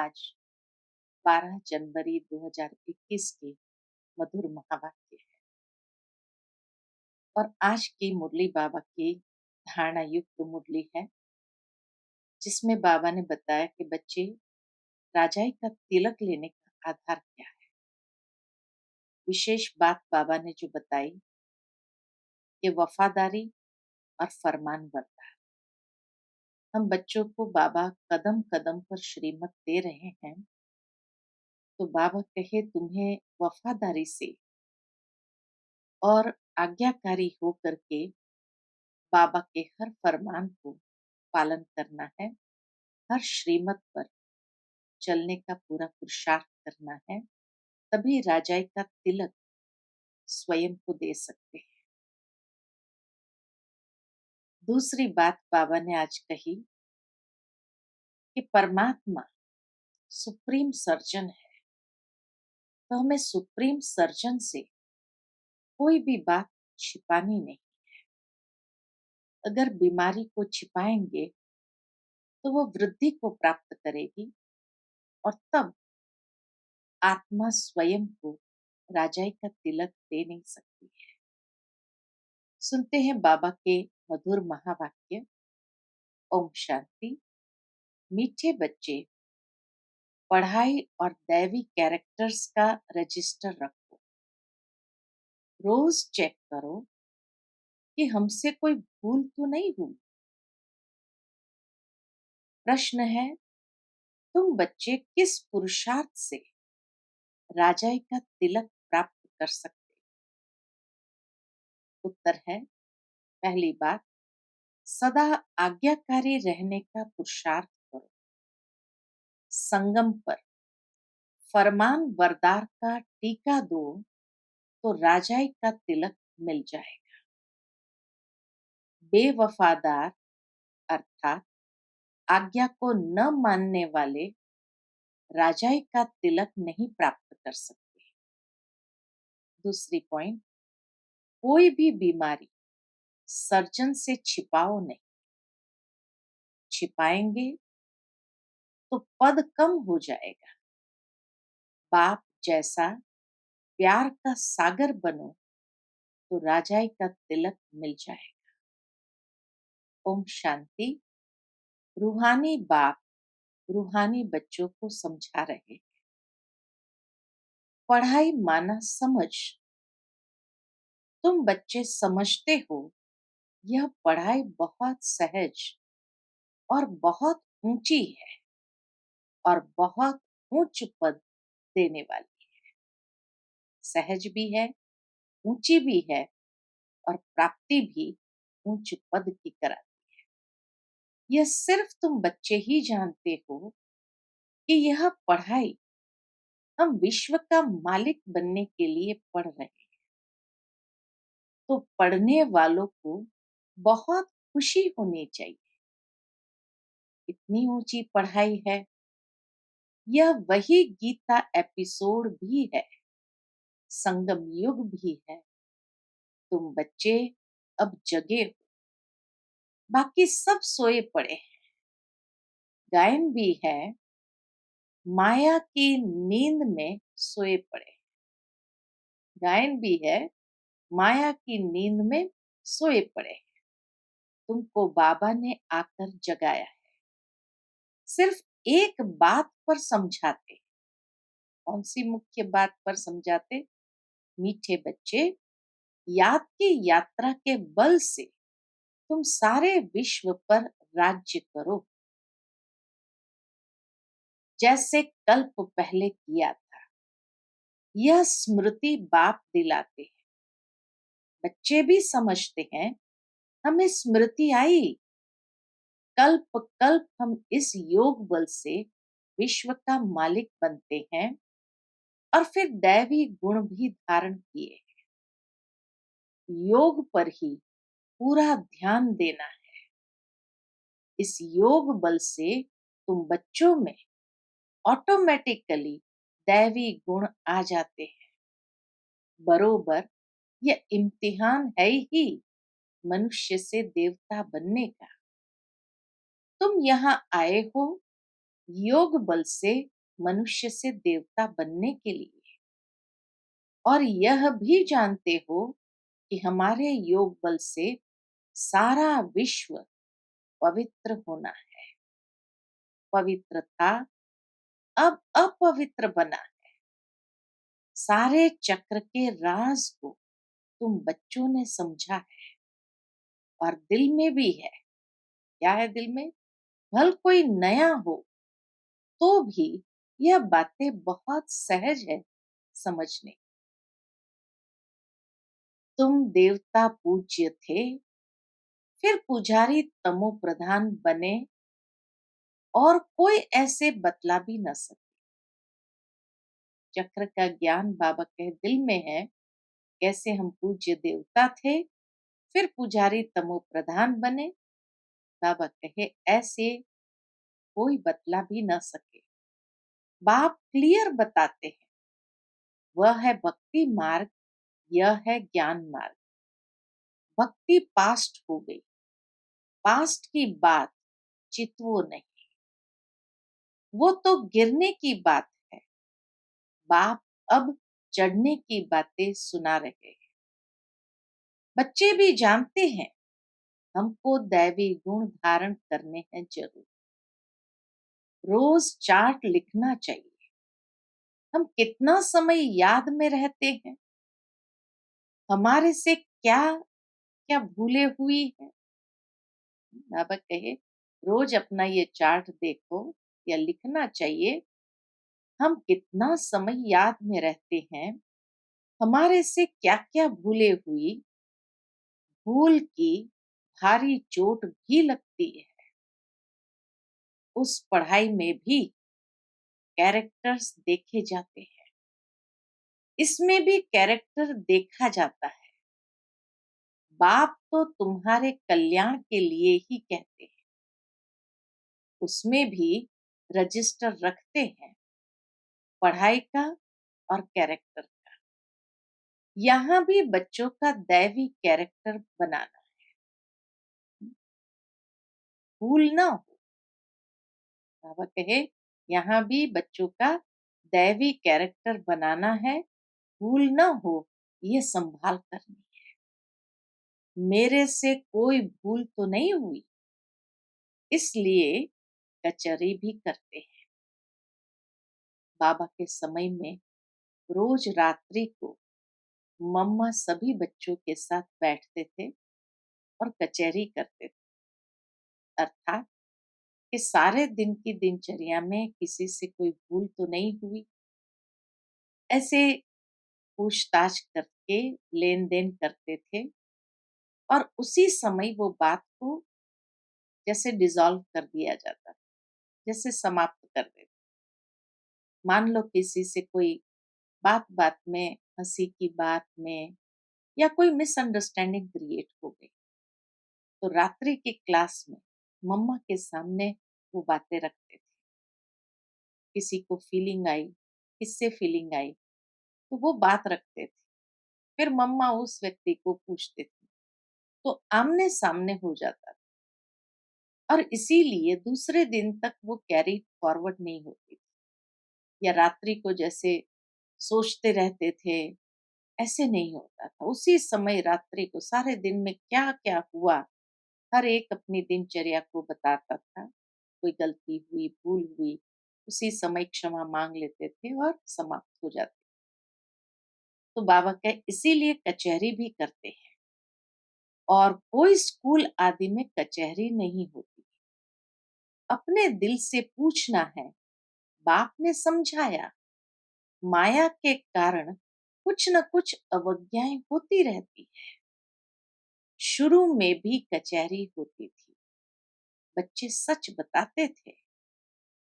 आज 12 जनवरी 2021 के मधुर महावाक्य है और आज की मुरली बाबा की धारणा युक्त मुरली है, जिसमें बाबा ने बताया कि बच्चे, राजाई का तिलक लेने का आधार क्या है। विशेष बात बाबा ने जो बताई कि वफादारी और फरमान बरदार। हम बच्चों को बाबा कदम कदम पर श्रीमत दे रहे हैं, तो बाबा कहे तुम्हें वफादारी से और आज्ञाकारी होकर के बाबा के हर फरमान को पालन करना है, हर श्रीमत पर चलने का पूरा पुरुषार्थ करना है, तभी राजाई का तिलक स्वयं को दे सकते हैं। दूसरी बात बाबा ने आज कही कि परमात्मा सुप्रीम सर्जन है, तो हमें सुप्रीम सर्जन से कोई भी बात छिपानी नहीं। अगर बीमारी को छिपाएंगे तो वो वृद्धि को प्राप्त करेगी और तब आत्मा स्वयं को राजाई का तिलक दे नहीं सकती है। सुनते हैं बाबा के मधुर महावाक्य। ओम शांति। मीठे बच्चे, पढ़ाई और दैवी कैरेक्टर्स का रजिस्टर रखो। रोज चेक करो कि हमसे कोई भूल तो नहीं हुई। प्रश्न है, तुम बच्चे किस पुरुषार्थ से राजाई का तिलक प्राप्त कर सकते? उत्तर है, पहली बात, सदा आज्ञाकारी रहने का पुरुषार्थ करो। संगम पर फरमान बरदार का टीका दो तो राजाई का तिलक मिल जाएगा। बेवफादार अर्थात आज्ञा को न मानने वाले राजाई का तिलक नहीं प्राप्त कर सकते। दूसरी पॉइंट, कोई भी बीमारी सर्जन से छिपाओ नहीं। छिपाएंगे तो पद कम हो जाएगा। बाप जैसा प्यार का सागर बनो तो राजाई का तिलक मिल जाएगा। ओम शांति। रूहानी बाप रूहानी बच्चों को समझा रहे हैं। पढ़ाई माना समझ। तुम बच्चे समझते हो यह पढ़ाई बहुत सहज और बहुत ऊंची है और बहुत उच्च पद देने वाली है। सहज भी है, ऊंची भी है और प्राप्ति भी उच्च पद की कराती है। यह सिर्फ तुम बच्चे ही जानते हो कि यह पढ़ाई हम विश्व का मालिक बनने के लिए पढ़ रहे हैं। तो पढ़ने वालों को बहुत खुशी होनी चाहिए। इतनी ऊंची पढ़ाई है। यह वही गीता एपिसोड भी है, संगम युग भी है। तुम बच्चे अब जगे हो, बाकी सब सोए पड़े हैं। गायन भी है, माया की नींद में सोए पड़े। गायन भी है, माया की नींद में सोए पड़े। तुमको बाबा ने आकर जगाया है। सिर्फ एक बात पर समझाते। कौन सी मुख्य बात पर समझाते? मीठे बच्चे, याद की यात्रा के बल से तुम सारे विश्व पर राज्य करो, जैसे कल्प पहले किया था। यह स्मृति बाप दिलाते हैं। बच्चे भी समझते हैं, हमें स्मृति आई। कल्प कल्प हम इस योग बल से विश्व का मालिक बनते हैं और फिर दैवी गुण भी धारण किए हैं। योग पर ही पूरा ध्यान देना है। इस योग बल से तुम बच्चों में ऑटोमेटिकली दैवी गुण आ जाते हैं। बरोबर यह इम्तिहान है ही मनुष्य से देवता बनने का। तुम यहाँ आए हो योग बल से मनुष्य से देवता बनने के लिए, और यह भी जानते हो कि हमारे योग बल से सारा विश्व पवित्र होना है। पवित्र था, अब अपवित्र बना। सारे चक्र के राज को तुम बच्चों ने समझा है, और दिल में भी है। क्या है दिल में? भल कोई नया हो तो भी यह बातें बहुत सहज है समझने। तुम देवता पूज्य थे, फिर पुजारी तमो प्रधान बने, और कोई ऐसे बतला भी न सके। चक्र का ज्ञान बाबा के दिल में है। कैसे हम पूज्य देवता थे, फिर पुजारी तमो प्रधान बने। बाबा कहे ऐसे कोई बतला भी न सके। बाप क्लियर बताते हैं, वह है भक्ति मार्ग, यह है ज्ञान मार्ग। भक्ति पास्ट हो गई, पास्ट की बात चितवो नहीं, वो तो गिरने की बात है। बाप अब चढ़ने की बातें सुना रहे हैं। बच्चे भी जानते हैं हमको दैवी गुण धारण करने हैं जरूर। रोज चार्ट लिखना चाहिए। हम कितना समय याद में रहते हैं, हमारे से क्या क्या भूले हुई है। बाबा कहे रोज अपना ये चार्ट देखो, या लिखना चाहिए। हम कितना समय याद में रहते हैं, हमारे से क्या क्या भूले हुई। भूल की भारी चोट भी लगती है। उस पढ़ाई में भी कैरेक्टर्स देखे जाते हैं, इसमें भी कैरेक्टर देखा जाता है। बाप तो तुम्हारे कल्याण के लिए ही कहते हैं, उसमें भी रजिस्टर रखते हैं पढ़ाई का और कैरेक्टर का। यहाँ भी बच्चों का दैवी कैरेक्टर बनाना है, भूल ना हो। बाबा कहे यहाँ भी बच्चों का दैवी कैरेक्टर बनाना है, भूल ना हो, ये संभाल करनी है। मेरे से कोई भूल तो नहीं हुई, इसलिए कचहरी भी करते हैं। बाबा के समय में रोज रात्रि को मम्मा सभी बच्चों के साथ बैठते थे और कचहरी करते थे। अर्थात कि सारे दिन की दिनचर्या में किसी से कोई भूल तो नहीं हुई, ऐसे पूछताछ करके लेन देन करते थे, और उसी समय वो बात को जैसे डिसॉल्व कर दिया जाता, जैसे समाप्त कर देते। मान लो किसी से कोई बात बात में, हंसी की बात में, या कोई मिसअंडरस्टैंडिंग क्रिएट हो गई, तो रात्रि की क्लास में मम्मा के सामने वो बातें रखते थे। किसी को फीलिंग आई, किससे फीलिंग आई, तो वो बात रखते थे। फिर मम्मा उस व्यक्ति को पूछते थे, तो आमने सामने हो जाता था, और इसीलिए दूसरे दिन तक वो कैरी फॉरवर्ड नहीं होती थी। या रात्रि को जैसे सोचते रहते थे, ऐसे नहीं होता था। उसी समय रात्रि को सारे दिन में क्या क्या हुआ, हर एक अपनी दिनचर्या को बताता था। कोई गलती हुई, भूल हुई, उसी समय क्षमा मांग लेते थे और समाप्त हो जाते। तो बाबा के इसीलिए कचहरी भी करते हैं, और कोई स्कूल आदि में कचहरी नहीं होती। अपने दिल से पूछना है। बाप ने समझाया, माया के कारण कुछ न कुछ अवज्ञाएं होती रहती है। शुरू में भी कचहरी होती थी, बच्चे सच बताते थे।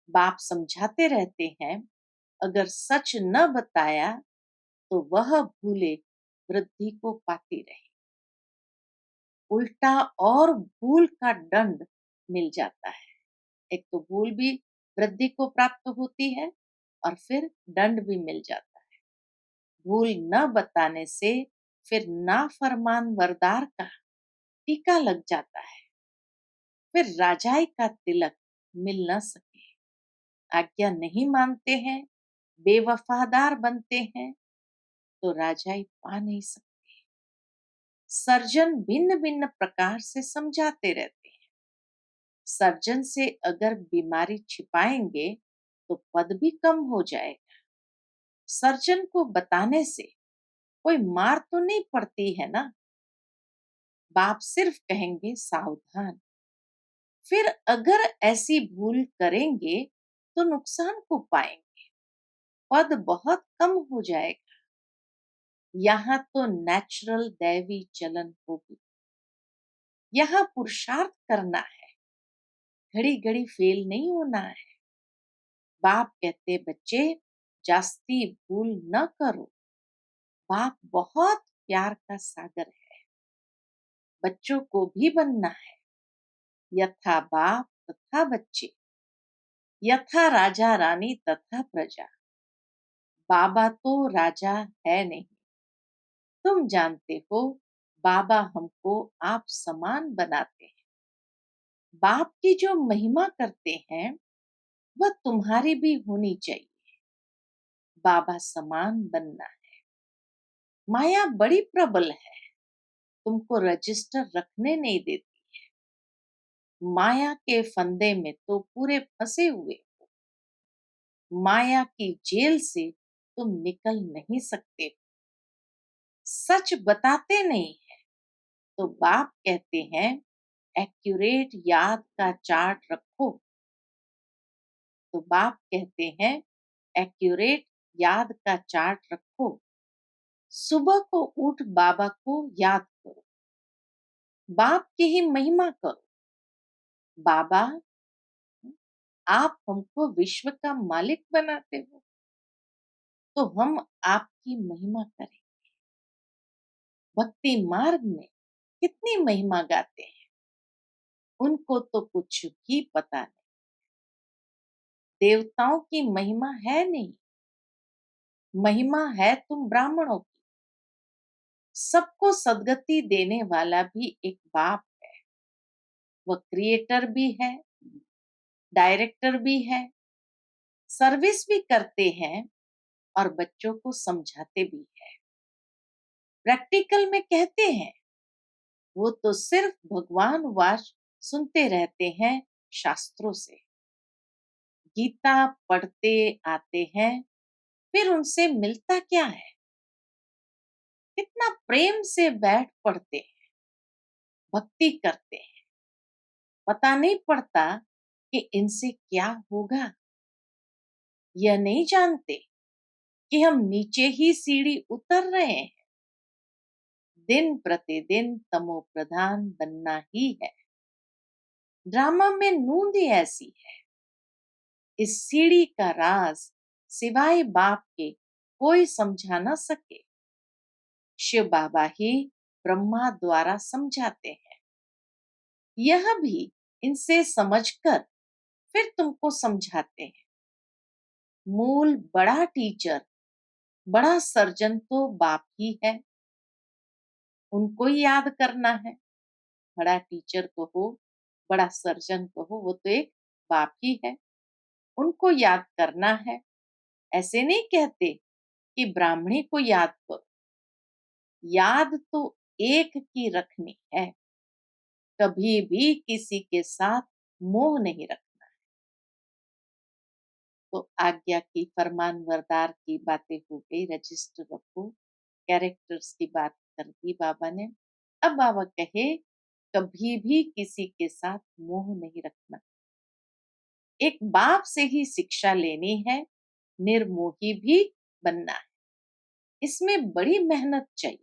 बाप समझाते रहते हैं, अगर सच न बताया तो वह भूले वृद्धि को पाती रही। उल्टा और भूल का दंड मिल जाता है। एक तो भूल भी वृद्धि को प्राप्त होती है, और फिर दंड भी मिल जाता है। भूल न बताने से फिर नाफरमान वरदार का टीका लग जाता है, फिर राजाई का तिलक मिल न सके। आज्ञा नहीं मानते हैं, बेवफादार बनते हैं, तो राजाई पा नहीं सकते। सर्जन भिन्न भिन्न प्रकार से समझाते रहते हैं। सर्जन से अगर बीमारी छिपाएंगे तो पद भी कम हो जाएगा। सर्जन को बताने से कोई मार तो नहीं पड़ती है ना। बाप सिर्फ कहेंगे सावधान। फिर अगर ऐसी भूल करेंगे तो नुकसान को पाएंगे, पद बहुत कम हो जाएगा। यहाँ तो नेचुरल दैवी चलन होगी। यहाँ पुरुषार्थ करना है, घड़ी घड़ी फेल नहीं होना है। बाप कहते बच्चे जास्ती भूल न करो। बाप बहुत प्यार का सागर है। बच्चों को भी बनना है, यथा बाप तथा बच्चे, यथा राजा रानी तथा प्रजा। बाबा तो राजा है नहीं, तुम जानते हो। बाबा हमको आप समान बनाते हैं। बाप की जो महिमा करते हैं वह तुम्हारी भी होनी चाहिए। बाबा समान बनना है। माया बड़ी प्रबल है, तुमको रजिस्टर रखने नहीं देती। माया के फंदे में तो पूरे फंसे हुए हो। माया की जेल से तुम निकल नहीं सकते। सच बताते नहीं है तो बाप कहते हैं एक्यूरेट याद का चार्ट रखो। तो बाप कहते हैं एक्यूरेट याद का चार्ट रखो। सुबह को उठ बाबा को याद करो, बाप की ही महिमा करो। बाबा, आप हमको विश्व का मालिक बनाते हो तो हम आपकी महिमा करें। भक्ति मार्ग में कितनी महिमा गाते हैं, उनको तो कुछ भी पता नहीं। देवताओं की महिमा है नहीं, महिमा है तुम ब्राह्मणों की। सबको सदगति देने वाला भी एक बाप है। वह क्रिएटर भी है, डायरेक्टर भी है, सर्विस भी करते हैं और बच्चों को समझाते भी है। प्रैक्टिकल में कहते हैं वो तो सिर्फ भगवान वाच सुनते रहते हैं शास्त्रों से। गीता पढ़ते आते हैं, फिर उनसे मिलता क्या है। कितना प्रेम से बैठ पढ़ते हैं, भक्ति करते हैं, पता नहीं पड़ता कि इनसे क्या होगा। यह नहीं जानते कि हम नीचे ही सीढ़ी उतर रहे हैं। दिन प्रतिदिन तमो प्रधान बनना ही है। ड्रामा में नूंद ही ऐसी है। इस सीढ़ी का राज सिवाय बाप के कोई समझा न सके। शिव बाबा ही ब्रह्मा द्वारा समझाते हैं। यह भी इनसे समझकर फिर तुमको समझाते हैं। मूल बड़ा टीचर, बड़ा सर्जन तो बाप ही है, उनको ही याद करना है। बड़ा टीचर कहो, बड़ा सर्जन कहो, वो तो एक बाप ही है, उनको याद करना है। ऐसे नहीं कहते कि ब्राह्मणी को याद करो। याद तो एक की रखनी है, कभी भी किसी के साथ मोह नहीं रखना। तो आज्ञा की फरमान वरदार की बातें हो गई, रजिस्टर रखो, कैरेक्टर्स की बात कर दी बाबा ने। अब बाबा कहे कभी भी किसी के साथ मोह नहीं रखना। एक बाप से ही शिक्षा लेनी है, निर्मोही भी बनना है। इसमें बड़ी मेहनत चाहिए।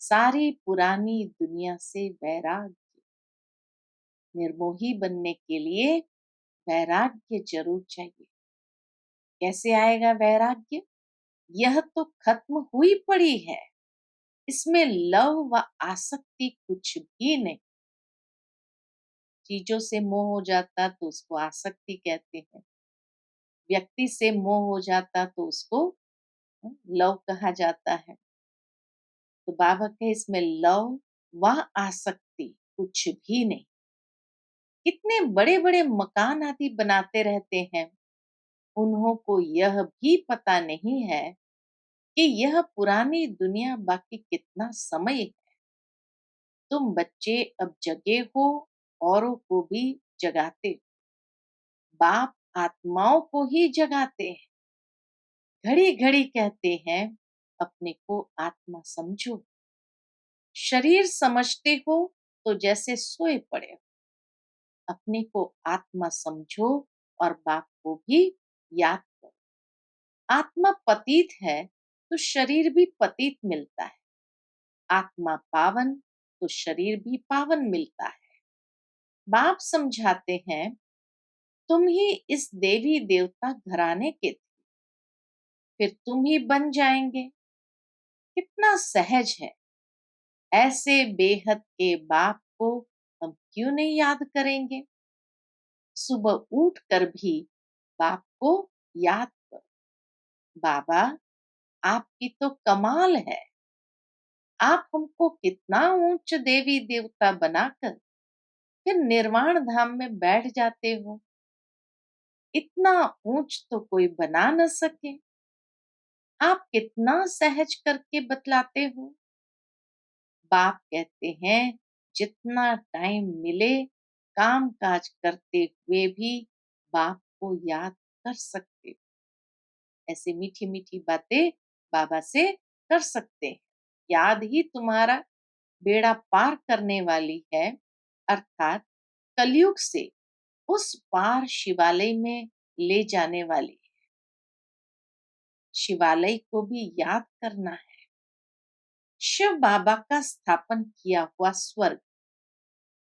सारी पुरानी दुनिया से वैराग्य। निर्मोही बनने के लिए वैराग्य जरूर चाहिए। कैसे आएगा वैराग्य? यह तो खत्म हुई पड़ी है, इसमें लव व आसक्ति कुछ भी नहीं। चीजों से मोह हो जाता तो उसको आसक्ति कहते हैं, व्यक्ति से मोह हो जाता तो उसको लव कहा जाता है। तो बाबा के इसमें लव व आसक्ति कुछ भी नहीं। कितने बड़े बड़े मकान आदि बनाते रहते हैं, उन्हों को यह भी पता नहीं है कि यह पुरानी दुनिया बाकी कितना समय है। तुम बच्चे अब जगे हो, औरों को भी जगाते हो। बाप आत्माओं को ही जगाते हैं। घड़ी घड़ी कहते हैं अपने को आत्मा समझो। शरीर समझते हो तो जैसे सोए पड़े हो। अपने को आत्मा समझो और बाप को भी याद करो। आत्मा पतित है तो शरीर भी पतित मिलता है। आत्मा पावन तो शरीर भी पावन मिलता है। बाप समझाते हैं तुम ही इस देवी देवता घराने के थे, फिर तुम ही बन जाएंगे। कितना सहज है। ऐसे बेहद के बाप को हम क्यों नहीं याद करेंगे। सुबह उठ कर भी बाप को याद करो। बाबा, आपकी तो कमाल है। आप हमको कितना ऊंच देवी देवता बनाकर फिर निर्वाण धाम में बैठ जाते हो। इतना ऊंच तो कोई बना न सके। आप कितना सहज करके बतलाते हो। बाप कहते हैं जितना टाइम मिले काम काज करते हुए भी बाप को याद कर सकते हो। ऐसे मीठी मीठी बातें बाबा से कर सकते हैं। याद ही तुम्हारा बेड़ा पार करने वाली है। अर्थात कलयुग से उस पार शिवालय में ले जाने वाली है। शिवालय को भी याद करना है। शिव बाबा का स्थापन किया हुआ स्वर्ग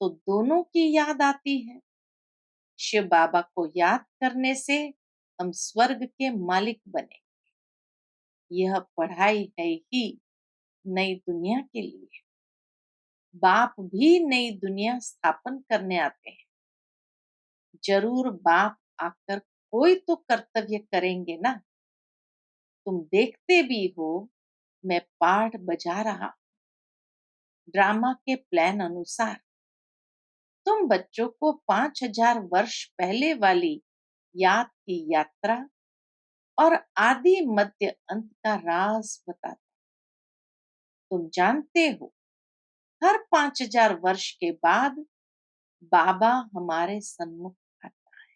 तो दोनों की याद आती है। शिव बाबा को याद करने से हम स्वर्ग के मालिक बने। यह पढ़ाई है ही नई दुनिया के लिए। बाप भी नई दुनिया स्थापन करने आते हैं। जरूर बाप आकर कोई तो कर्तव्य करेंगे ना। तुम देखते भी हो मैं पाठ बजा रहा हूं ड्रामा के प्लान अनुसार। तुम बच्चों को 5000 वर्ष पहले वाली याद की यात्रा और आदि मध्य अंत का राज बताता। तुम जानते हो हर 5000 वर्ष के बाद बाबा हमारे सन्मुख आता है।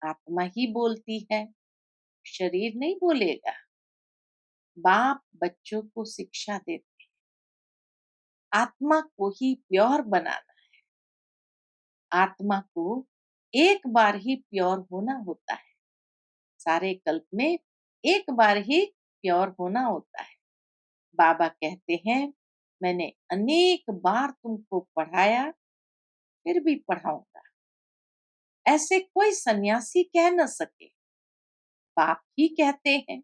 आत्मा ही बोलती है, शरीर नहीं बोलेगा। बाप बच्चों को शिक्षा देते हैं आत्मा को ही प्योर बनाना। आत्मा को एक बार ही प्योर होना होता है। सारे कल्प में एक बार ही प्योर होना होता है। बाबा कहते हैं मैंने अनेक बार तुमको पढ़ाया फिर भी पढ़ाऊंगा। ऐसे कोई सन्यासी कह न सके। बाप ही कहते हैं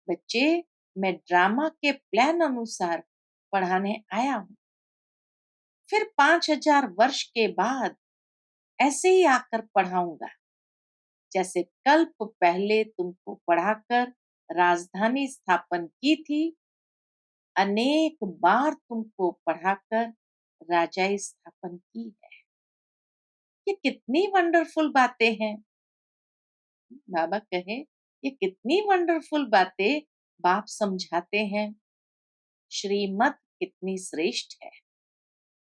बच्चे मैं ड्रामा के प्लान अनुसार पढ़ाने आया हूं। फिर 5000 वर्ष के बाद ऐसे ही आकर पढ़ाऊंगा। जैसे कल्प पहले तुमको पढ़ाकर राजधानी स्थापन की थी, अनेक बार तुमको पढ़ाकर राजाई स्थापन की है। ये कितनी वंडरफुल बातें हैं। बाबा कहे ये कितनी वंडरफुल बातें बाप समझाते हैं। श्रीमत कितनी श्रेष्ठ है।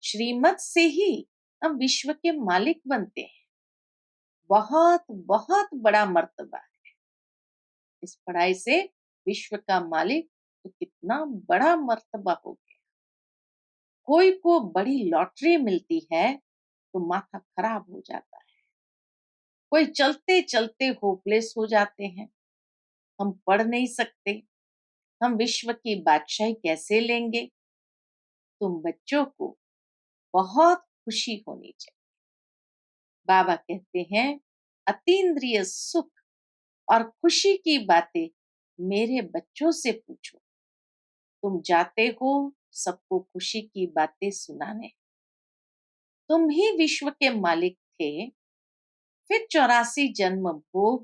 श्रीमत से ही हम विश्व के मालिक बनते हैं। बहुत बहुत बड़ा मर्तबा है। इस पढ़ाई से विश्व का मालिक तो कितना बड़ा मर्तबा हो गया। कोई को बड़ी लॉटरी मिलती है तो माथा खराब हो जाता है। कोई चलते चलते होपलेस हो जाते हैं। हम पढ़ नहीं सकते, हम विश्व की बादशाही कैसे लेंगे। तुम बच्चों को बहुत खुशी होनी चाहिए। बाबा कहते हैं अतीन्द्रिय सुख और खुशी की बातें मेरे बच्चों से पूछो। तुम जाते हो सबको खुशी की बातें सुनाने। तुम ही विश्व के मालिक थे, फिर 84 जन्म भोग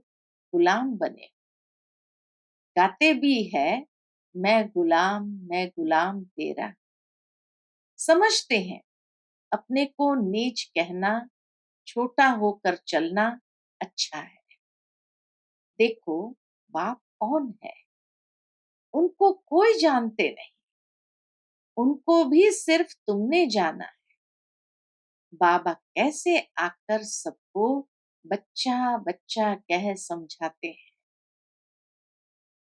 गुलाम बने। गाते भी है मैं गुलाम तेरा। समझते हैं अपने को नीच कहना, छोटा होकर चलना अच्छा है। देखो, बाप कौन है? उनको कोई जानते नहीं, उनको भी सिर्फ तुमने जाना है। बाबा कैसे आकर सबको बच्चा बच्चा कह समझाते हैं।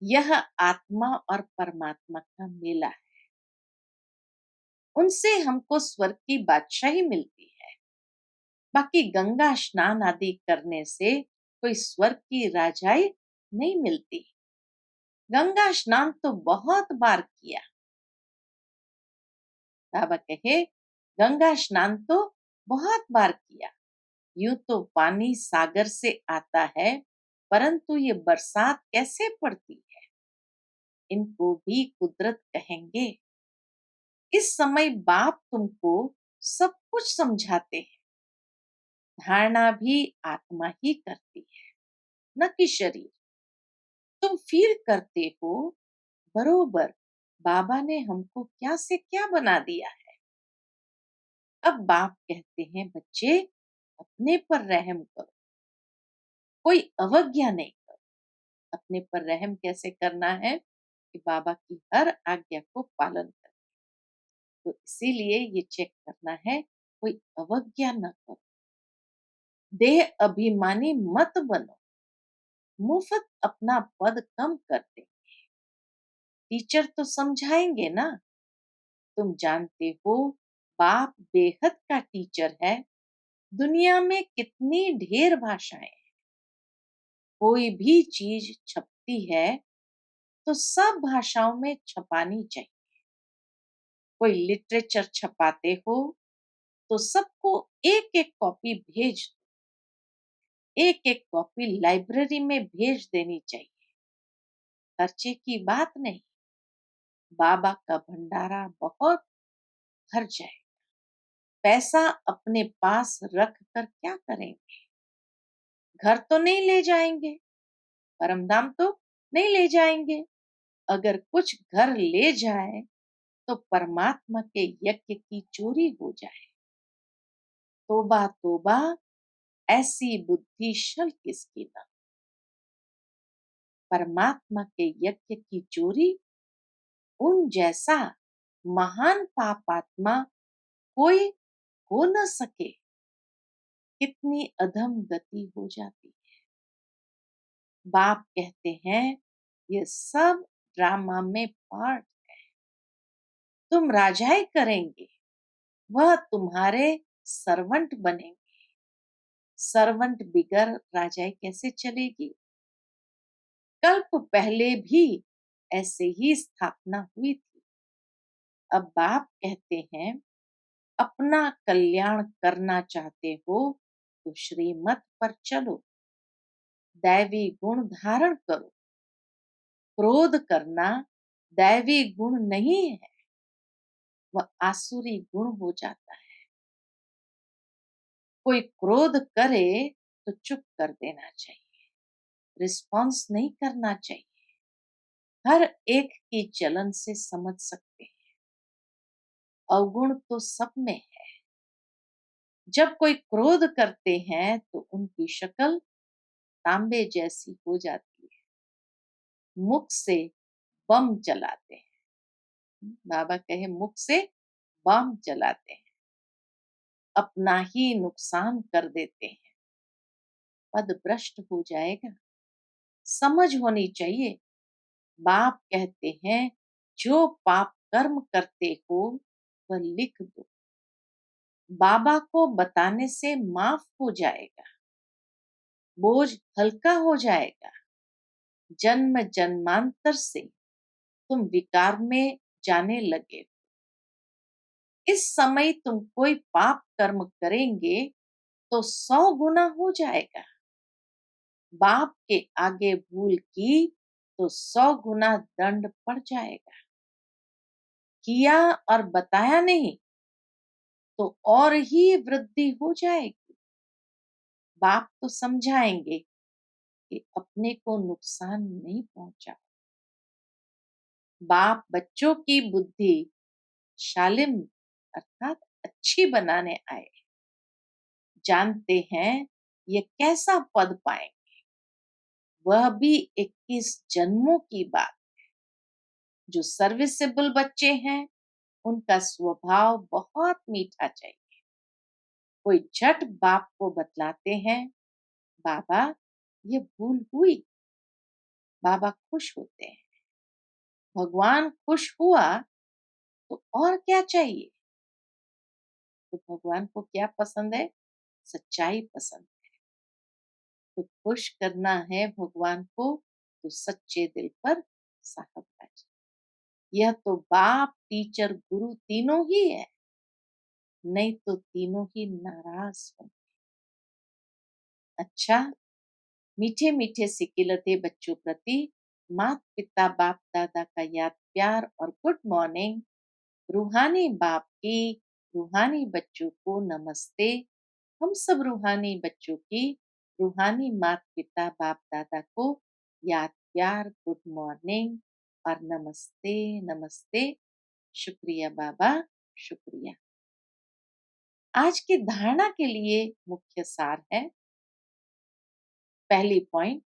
यह आत्मा और परमात्मा का मेला है। उनसे हमको स्वर्ग की बादशाही मिलती है। बाकी गंगा स्नान आदि करने से कोई स्वर्ग की राजाई नहीं मिलती। गंगा स्नान तो बहुत बार किया। बाबा कहे, गंगा स्नान तो बहुत बार किया। यूं तो पानी सागर से आता है, परंतु ये बरसात कैसे पड़ती है, इनको भी कुदरत कहेंगे। इस समय बाप तुमको सब कुछ समझाते हैं। धारणा भी आत्मा ही करती है, न कि शरीर। तुम फील करते हो बरोबर बाबा ने हमको क्या से क्या बना दिया है। अब बाप कहते हैं, बच्चे अपने पर रहम करो, कोई अवज्ञा नहीं करो। अपने पर रहम कैसे करना है कि बाबा की हर आज्ञा को पालन करें। तो इसीलिए ये चेक करना है, कोई अवज्ञा न करो, देह अभिमानी मत बनो, मुफ्त अपना पद कम कर दे। टीचर तो समझाएंगे ना। तुम जानते हो बाप बेहद का टीचर है। दुनिया में कितनी ढेर भाषाएं हैं। कोई भी चीज छपती है तो सब भाषाओं में छपानी चाहिए। कोई लिटरेचर छपाते हो तो सबको एक एक कॉपी भेज दो। एक एक कॉपी लाइब्रेरी में भेज देनी चाहिए। खर्चे की बात नहीं। बाबा का भंडारा बहुत भर जाए। पैसा अपने पास रख कर क्या करेंगे? घर तो नहीं ले जाएंगे, परमधाम तो नहीं ले जाएंगे। अगर कुछ घर ले जाए तो परमात्मा के यज्ञ की चोरी हो जाए। तोबा तोबा, ऐसी बुद्धि शल किसकी न। परमात्मा के यज्ञ की चोरी, उन जैसा महान पापात्मा कोई हो न सके। कितनी अधम गति हो जाती है। बाप कहते हैं, ये सब ड्रामा में पार्ट। तुम राजाई करेंगे, वह तुम्हारे सर्वंट बनेंगे। सर्वंट बिगर राजाई कैसे चलेगी? कल्प पहले भी ऐसे ही स्थापना हुई थी। अब बाप कहते हैं, अपना कल्याण करना चाहते हो तो श्रीमत पर चलो। दैवी गुण धारण करो। क्रोध करना दैवी गुण नहीं है, वह आसुरी गुण हो जाता है। कोई क्रोध करे तो चुप कर देना चाहिए, रिस्पॉन्स नहीं करना चाहिए। हर एक की चलन से समझ सकते हैं, अवगुण तो सब में है। जब कोई क्रोध करते हैं तो उनकी शक्ल तांबे जैसी हो जाती है। मुख से बम जलाते हैं। बाबा कहे, मुख से बम जलाते हैं, अपना ही नुकसान कर देते हैं। पद भ्रष्ट हो जाएगा। समझ होनी चाहिए। बाप कहते हैं, जो पाप कर्म करते हो वह लिख दो। बाबा को बताने से माफ हो जाएगा, बोझ हल्का हो जाएगा। जन्म जन्मांतर से तुम विकार में जाने लगे। इस समय तुम कोई पाप कर्म करेंगे तो 100 गुना हो जाएगा। बाप के आगे भूल की तो 100 गुना दंड पड़ जाएगा। किया और बताया नहीं तो और ही वृद्धि हो जाएगी। बाप तो समझाएंगे कि अपने को नुकसान नहीं पहुंचा। बाप बच्चों की बुद्धि शालिम अर्थात अच्छी बनाने आए। जानते हैं ये कैसा पद पाएंगे। वह भी 21 जन्मों की बात। जो सर्विसेबल बच्चे हैं, उनका स्वभाव बहुत मीठा चाहिए। कोई झट बाप को बतलाते हैं, बाबा ये भूल हुई। बाबा खुश होते हैं। भगवान खुश हुआ तो और क्या चाहिए। तो भगवान को क्या पसंद है? सच्चाई पसंद है। तो खुश करना है भगवान को तो सच्चे दिल पर साहब राज। यह तो बाप, टीचर, गुरु तीनों ही है, नहीं तो तीनों ही नाराज होंगे। अच्छा, मीठे मीठे सिकिलते बच्चों प्रति माता पिता बाप दादा का याद प्यार और गुड मॉर्निंग। रूहानी बाप की रूहानी बच्चों को नमस्ते। हम सब रूहानी बच्चों की रूहानी माता पिता बाप दादा को याद प्यार, गुड मॉर्निंग और नमस्ते नमस्ते। शुक्रिया बाबा, शुक्रिया। आज की धारणा के लिए मुख्य सार है। पहली पॉइंट,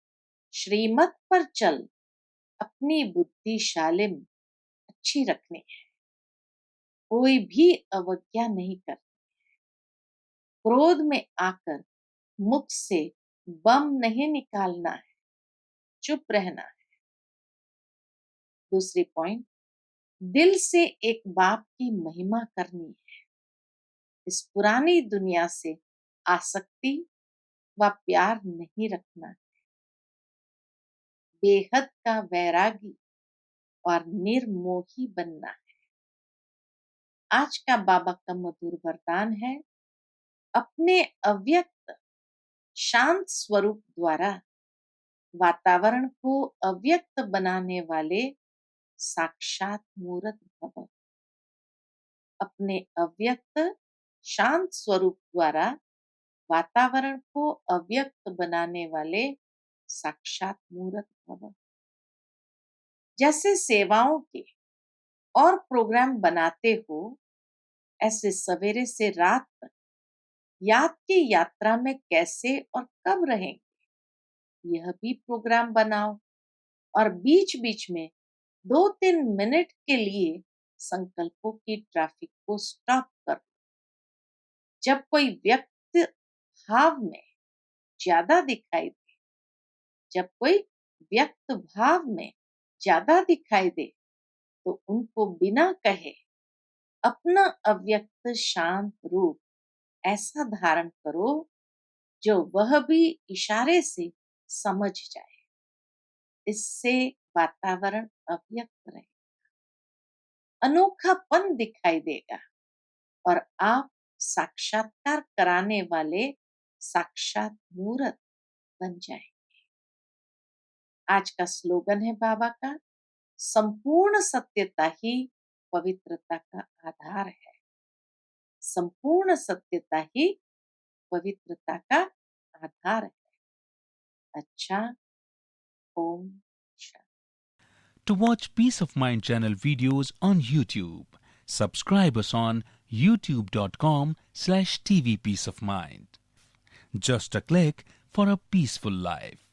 श्रीमत पर चल, अपनी बुद्धिशालिम अच्छी रखनी है। कोई भी अवज्ञा नहीं कर। क्रोध में आकर मुख से बम नहीं निकालना है, चुप रहना है। दूसरी पॉइंट, दिल से एक बाप की महिमा करनी है। इस पुरानी दुनिया से आसक्ति व प्यार नहीं रखना है। बेहद का वैरागी और निर्मोही बनना है। आज का बाबा का मधुर वरदान है, अपने अव्यक्त शांत स्वरूप द्वारा वातावरण को अव्यक्त बनाने वाले साक्षात मूर्त भव। अपने अव्यक्त शांत स्वरूप द्वारा वातावरण को अव्यक्त बनाने वाले साक्षात मूर्त भव। जैसे सेवाओं के और प्रोग्राम बनाते हो, ऐसे सवेरे से रात तक याद की यात्रा में कैसे और कब रहेंगे, यह भी प्रोग्राम बनाओ। और बीच बीच में 2-3 मिनट के लिए संकल्पों की ट्रैफिक को स्टॉप करो। जब कोई व्यक्ति भाव में ज्यादा दिखाई दे, जब कोई व्यक्त भाव में ज्यादा दिखाई दे, तो उनको बिना कहे अपना अव्यक्त शांत रूप ऐसा धारण करो जो वह भी इशारे से समझ जाए। इससे वातावरण अव्यक्त रहे, अनोखापन दिखाई देगा और आप साक्षात्कार कराने वाले साक्षात मूर्त बन जाएंगे। आज का स्लोगन है बाबा का, संपूर्ण सत्यता ही पवित्रता का आधार है। संपूर्ण सत्यता ही पवित्रता का आधार है। अच्छा, Om Shanti. To watch Peace of Mind channel videos on YouTube, subscribe us on youtube.com/tvpeaceofmind. Just a click for a peaceful life.